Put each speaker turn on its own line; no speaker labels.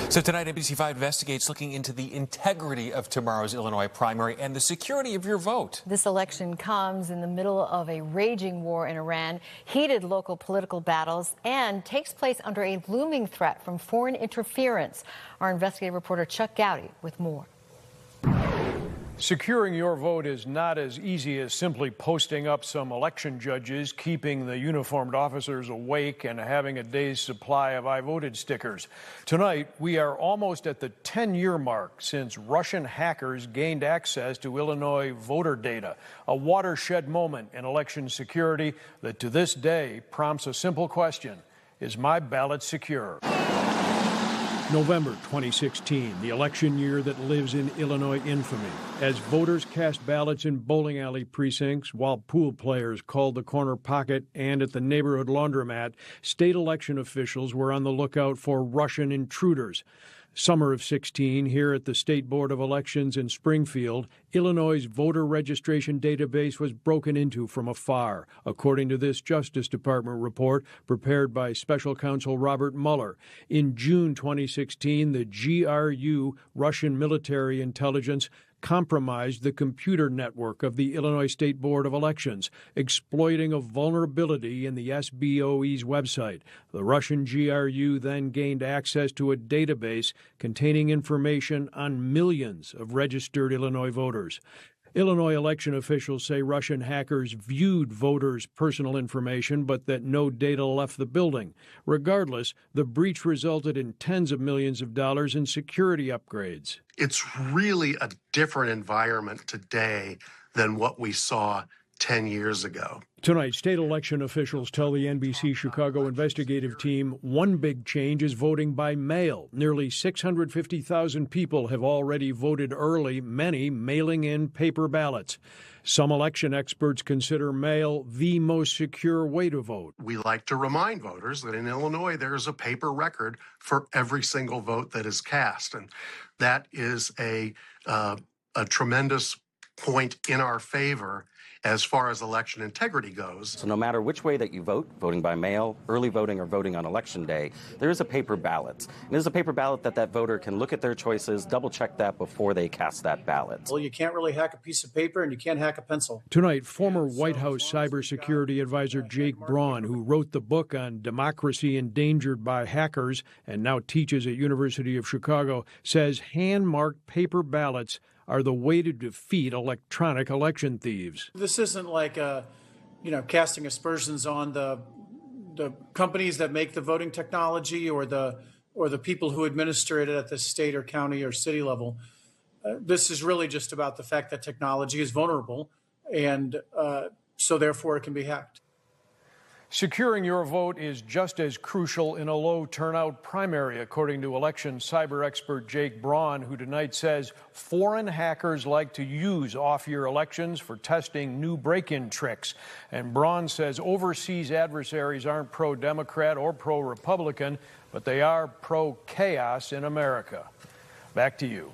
So tonight, NBC5 investigates looking into the integrity of tomorrow's Illinois primary and the security of your vote.
This election comes in the middle of a raging war in Iran, heated local political battles, and takes place under a looming threat from foreign interference. Our investigative reporter Chuck Goudie with more.
Securing your vote is not as easy as simply posting up some election judges, keeping the uniformed officers awake, and having a day's supply of I voted stickers. Tonight, we are almost at the 10-year mark since Russian hackers gained access to Illinois voter data, a watershed moment in election security that to this day prompts a simple question: is my ballot secure? November 2016, the election year that lives in Illinois infamy, as voters cast ballots in bowling alley precincts while pool players called the corner pocket and at the neighborhood laundromat, state election officials were on the lookout for Russian intruders. Summer of 16, here at the State Board of Elections in Springfield, Illinois' voter registration database was broken into from afar, according to this Justice Department report prepared by Special Counsel Robert Mueller. In June 2016, the GRU, Russian military intelligence, compromised the computer network of the Illinois State Board of Elections, exploiting a vulnerability in the SBOE's website. The Russian GRU then gained access to a database containing information on millions of registered Illinois voters. Illinois election officials say Russian hackers viewed voters' personal information, but that no data left the building. Regardless, the breach resulted in tens of millions of dollars in security upgrades.
It's really a different environment today than what we saw 10 years ago.
Tonight, state election officials tell the NBC Chicago investigative team one big change is voting by mail. Nearly 650,000 people have already voted early, many mailing in paper ballots. Some election experts consider mail the most secure way to vote.
We like to remind voters that in Illinois there is a paper record for every single vote that is cast, and that is a tremendous point in our favor as far as election integrity goes.
So no matter which way that you vote, voting by mail, early voting, or voting on election day, there is a paper ballot. And it is a paper ballot that voter can look at their choices, double-check that before they cast that ballot.
Well, you can't really hack a piece of paper, and you can't hack a pencil.
Tonight, former White House cybersecurity advisor Jake Braun, who wrote the book on democracy endangered by hackers and now teaches at University of Chicago, says hand-marked paper ballots are the way to defeat electronic election thieves.
This isn't like casting aspersions on the companies that make the voting technology or the people who administer it at the state or county or city level. This is really just about the fact that technology is vulnerable, and so therefore it can be hacked.
Securing your vote is just as crucial in a low turnout primary, according to election cyber expert Jake Braun, who tonight says foreign hackers like to use off-year elections for testing new break-in tricks. And Braun says overseas adversaries aren't pro-Democrat or pro-Republican, but they are pro-chaos in America. Back to you.